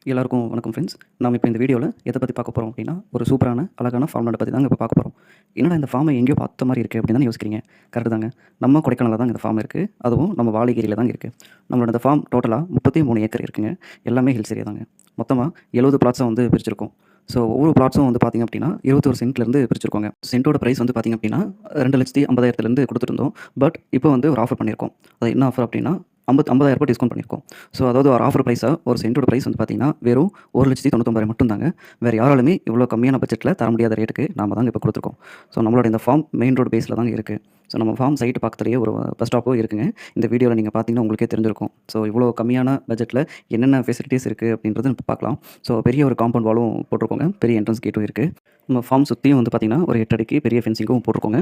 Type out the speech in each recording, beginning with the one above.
எல்லாருக்கும் வணக்கம் ஃப்ரெண்ட்ஸ். நாம இப்போ இந்த வீடியோவில் எதை பற்றி பார்க்க போகிறோம் அப்படின்னா, ஒரு சூப்பரான அழகான ஃபார்ம்லேண்டை பற்றி தாங்க இப்போ பார்க்க போகிறோம். என்னடா இந்த ஃபார்மை எங்கேயோ பார்த்த மாதிரி இருக்குது அப்படின்னு தானே யோசிக்கிறீங்க. கரெக்டு தாங்க. நம்ம கொடைக்கானலில் தான் இந்த ஃபார்ம் இருக்குது. அதுவும் நம்ம வாழைகிரியில் தான் இருக்குது. நம்மளோட இந்த ஃபார்ம் டோட்டலாக 33 ஏக்கர் இருக்குங்க. எல்லாமே ஹில்ஸ் ஏரியா தாங்க. மொத்தமாக 70 பிளாட்ஸை வந்து பிரிச்சிருக்கோம். ஸோ ஒவ்வொரு பிளாட்ஸும் வந்து பார்த்திங்க அப்படின்னா 21 சென்ட்லேருந்து பிரிச்சிருக்கோங்க. சென்ட்டோட ப்ரைஸ் வந்து பார்த்திங்க அப்படின்னா 2,50,000 கொடுத்துருந்தோம். பட் இப்போ வந்து ஒரு ஆஃபர் பண்ணியிருக்கோம். அது என்ன ஆஃபர் அப்படின்னா 50,000 டிஸ்கவுண்ட் பண்ணியிருக்கோம். ஸோ அதாவது ஒரு ஆஃபர் ப்ரைஸாக ஒரு சென்ட்டோட ப்ரைஸ் வந்து பார்த்தீங்கன்னா வெறும் 1,99,000 மட்டும் தாங்க. வேறு யாராலுமே இவ்வளோ கம்மியான பட்ஜெட்டில் தர முடியாத ரேட்டுக்கு நாம தாங்க இப்போ கொடுத்துருக்கோம். ஸோ நம்மளோட இந்த ஃபார்ம் மெயின் ரோடு பேஸில் தாங்க இருக்குது. ஸோ நம்ம ஃபார்ம் சைட்டு பக்கத்துலேயே ஒரு பஸ் ஸ்டாப்பும் இருக்குங்க. இந்த வீடியோவில் நீங்கள் பார்த்தீங்கன்னா உங்களுக்கே தெரிஞ்சிருக்கும். ஸோ இவ்வளோ கம்மியான பட்ஜெட்டில் என்னென்ன ஃபெசிலிட்டிஸ் இருக்குது அப்படின்றது இப்போ பார்க்கலாம். ஸோ பெரிய ஒரு காம்பவுண்ட் வாலும் போட்டிருக்கோங்க. பெரிய என்ட்ரன்ஸ் கேட்டும் இருக்குது. நம்ம ஃபார்ம் சுற்றியும் வந்து பார்த்திங்கன்னா ஒரு 8 அடிக்கு பெரிய ஃபென்சிங்கும் போட்டிருக்கோங்க.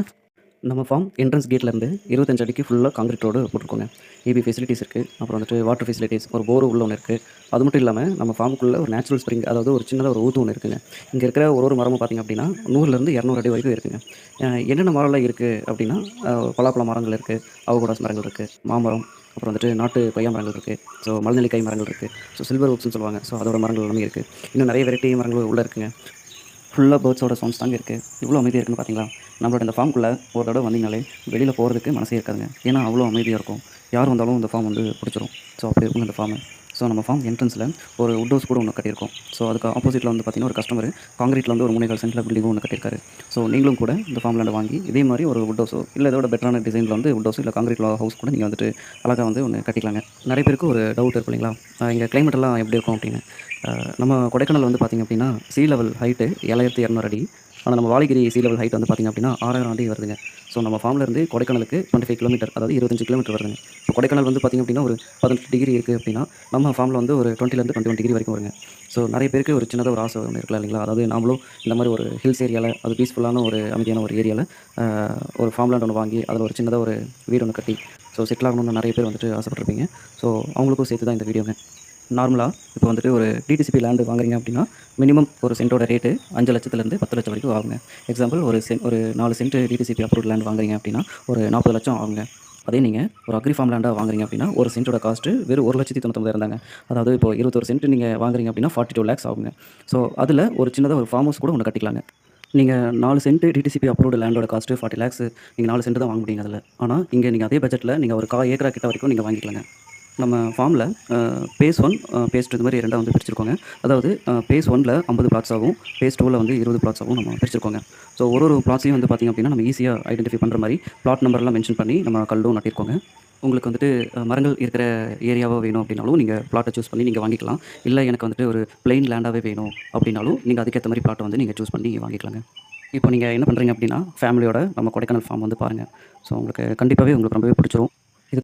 நம்ம ஃபார்ம் என்ட்ரன்ஸ் கேட்லேருந்து 25 அடிக்கு ஃபுல்லாக காங்கிரீட் ரோடு போட்டிருக்கோங்க. ஏபி ஃபெசிலிட்டிஸ் இருக்குது. அப்புறம் வந்துட்டு வாட்டர் ஃபெசிலிட்டிஸ், ஒரு போர் உள்ள ஒன்று இருக்குது. அது மட்டும் இல்லாமல் நம்ம ஃபார்முக்குள்ளே ஒரு நேச்சுரல் ஸ்ப்ரிங், அதாவது ஒரு சின்னதாக ஒரு ஊத்து ஒன்று இருக்குங்க. இங்கே இருக்கிற ஒரு மரமும் பார்த்திங்க அப்படின்னா 100லேருந்து 200 அடி வரைக்கும் இருக்குங்க. என்னென்ன மரம்லாம் இருக்குது அப்படின்னா பலாப்பழ மரங்கள் இருக்குது, அவகோடாஸ் மரங்கள் இருக்குது, மாமரம், அப்புறம் வந்துட்டு நாட்டு கொய்யா மரங்கள் இருக்குது. ஸோ மலநெல்லிக்காய் மரங்கள் இருக்குது. ஸோ சில்வர் ஓக்ஸ்னு சொல்லுவாங்க. ஸோ அதோட மரங்கள் எல்லாமே இருக்குது. இன்னும் நிறைய வெரைட்டி மரங்கள் உள்ளே இருக்குங்க. ஃபுல்லாக பேர்ட்ஸோட சவுண்ட்ஸ் தாங்க இருக்குது. இவ்வளோ அமைதியாக இருக்குன்னு பார்த்தீங்களா? நம்மளோட இந்த ஃபார்முக்குள்ளே ஒரு தடவை வந்தீங்கனாலே வெளியில் போகிறதுக்கு மனசே இருக்காதுங்க. ஏன்னா அவ்வளோ அமைதியாக இருக்கும். யார் வந்தாலும் இந்த ஃபார்ம் வந்து பிடிச்சிரும். ஸோ அப்படி இருக்குங்க இந்த ஃபார்மு. ஸோ நம்ம ஃபார்ம் என்ட்ரன்ஸில் ஒரு வுட் ஹவுஸ் கூட ஒன்று கட்டியிருக்கோம். ஸோ அதுக்கு ஆப்போசிட்டில் வந்து பார்த்திங்கன்னா ஒரு கஸ்டமர் காங்கிரீட்டில் வந்து ஒரு 3.25 சென்டில் பில்டிங்கும் ஒன்று கட்டியிருக்காரு. ஸோ நீங்களும் கூட இந்த ஃபார்ம்லேண்ட் வாங்கி இதே மாதிரி ஒரு வுட் ஹவுஸோ இல்லை இதோட பெட்டரான டிசைனில் வந்து வுட் ஹவுஸ் இல்லை காங்கிரீட்டில் ஹவுஸ் கூட நீங்கள் வந்துட்டு அழகாக வந்து ஒன்று கட்டிக்கலாங்க. நிறைய பேருக்கு ஒரு டவுட் இருக்கும் இல்லைங்களா, இங்கே கிளைமேட் எல்லாம் எப்படி இருக்கும் அப்படின்னு. நம்ம கொடைக்கானல் வந்து பார்த்திங்க அப்படின்னா சீ லெவல் ஹைட்டு 7,200 அடி. ஆனால் நம்ம வாழைகிரி சீ லெவல் ஹைட் வந்து பார்த்திங்க அப்படின்னா 6,000 அடி வருதுங்க. ஸோ நம்ம ஃபார்ம்லேருந்து கொடைக்கானலுக்கு 25 கிலோமீட்டர், அதாவது 25 கிலோமீட்டர் வருதுங்க. இப்போ கொடைக்கானல் வந்து பார்த்திங்க அப்படின்னா ஒரு 18 டிகிரி இருக்குது அப்படின்னா நம்ம ஃபார்மில் வந்து ஒரு 20லேருந்து 21 டிகிரி வரைக்கும் வருங்க. ஸோ நிறைய பேருக்கு ஒரு சின்னதாக ஒரு ஆசை ஒன்று இருக்கலாம் இல்லைங்களா, அதாவது நாமளும் இந்த மாதிரி ஒரு ஹில்ஸ் ஏரியாவில், அது பீஸ்ஃபுல்லான ஒரு அமைதியான ஒரு ஏரியாவில் ஒரு ஃபார்ம்லேண்ட் ஒன்று வாங்கி அதில் ஒரு சின்னதாக ஒரு வீடு ஒன்று கட்டி ஸோ செட்டில் ஆகணும்னு நிறைய பேர் வந்துட்டு ஆசைப்பட்டிருப்பீங்க. ஸோ அவங்களுக்கும் சேர்த்து தான் இந்த வீடியோங்க. நார்மலாக இப்போ வந்துட்டு ஒரு டிடிசிபி லேண்டு வாங்குறீங்க அப்படின்னா மினிமம் ஒரு சென்ட்டோட ரேட்டு 5 லட்சத்துலேருந்து 10 லட்சம் வரைக்கும் ஆகுங்க. எக்ஸாம்பிள் ஒரு 4 சென்ட் டிடிசிபி அப்ரூவ்ட் லேண்ட் வாங்குறீங்க அப்படின்னா ஒரு 40 லட்சம் ஆகுங்க. அதே நீங்கள் ஒரு அக்ரி ஃபார்ம் லேண்டாக வாங்குறீங்க அப்படின்னா ஒரு சென்ட்டோட காஸ்ட்டு வெறும் 1,99,000 தாங்க. அதாவது இப்போ 21 சென்ட் நீங்கள் வாங்குறீங்க அப்படின்னா 42 லேக்ஸ் ஆகுங்க. ஸோ அதில் ஒரு சின்னதாக ஒரு ஃபார்ம் ஹவுஸ் கூட ஒன்று கட்டிக்கலாங்க. நீங்கள் 4 சென்ட் டிடிசிபி அப்ரூவ்டு லேண்டோட காஸ்ட்டு 40 லேக்ஸ். நீங்கள் 4 சென்ட் தான் வாங்க முடியுங்க அதில். ஆனால் இங்கே நீங்கள் அதே பட்ஜெட்டில் நீங்கள் ஒரு 1/4 ஏக்கரா கிட்ட வரைக்கும் நீங்கள் வாங்கிக்கலாங்க. நம்ம ஃபார்மில் பேஸ் 1, பேஸ் 2 இது மாதிரி 2ஆக வந்து பிரிச்சிருக்கோங்க. அதாவது பேஸ் 1ல் 50 பிளாட்ஸ் ஆகும், பேஸ் 2ல் வந்து 20 பிளாட்ஸ் ஆகும் நம்ம பிரிச்சிருக்கோங்க. ஸோ ஒரு பிளாட்ஸையும் வந்து பார்த்திங்க அப்படின்னா நம்ம ஈஸியாக ஐடென்டிஃபை பண்ணுற மாதிரி பிளாட் நம்பர்லாம் மென்ஷன் பண்ணி நம்ம கல்லும் நட்டிருக்கோங்க. உங்களுக்கு வந்துட்டு மரங்கள் இருக்கிற ஏரியாவாக வேணும் அப்படின்னாலும் நீங்கள் பிளாட்டை சூஸ் பண்ணி நீங்கள் வாங்கிக்கலாம். இல்லை எனக்கு வந்துட்டு ஒரு பிளெயின் லேண்டாகவே வேணும் அப்படின்னாலும் நீங்கள் அதுக்கேற்ற மாதிரி பிளாட்டை வந்து நீங்கள் சூஸ் பண்ணி வாங்கிக்கலாங்க. இப்போ நீங்கள் என்ன பண்ணுறீங்க அப்படின்னா ஃபேமிலியோட நம்ம கொடைக்கானல் ஃபார்ம் வந்து பாருங்கள். ஸோ உங்களுக்கு கண்டிப்பாகவே உங்களுக்கு ரொம்பவே பிடிச்சிரும்.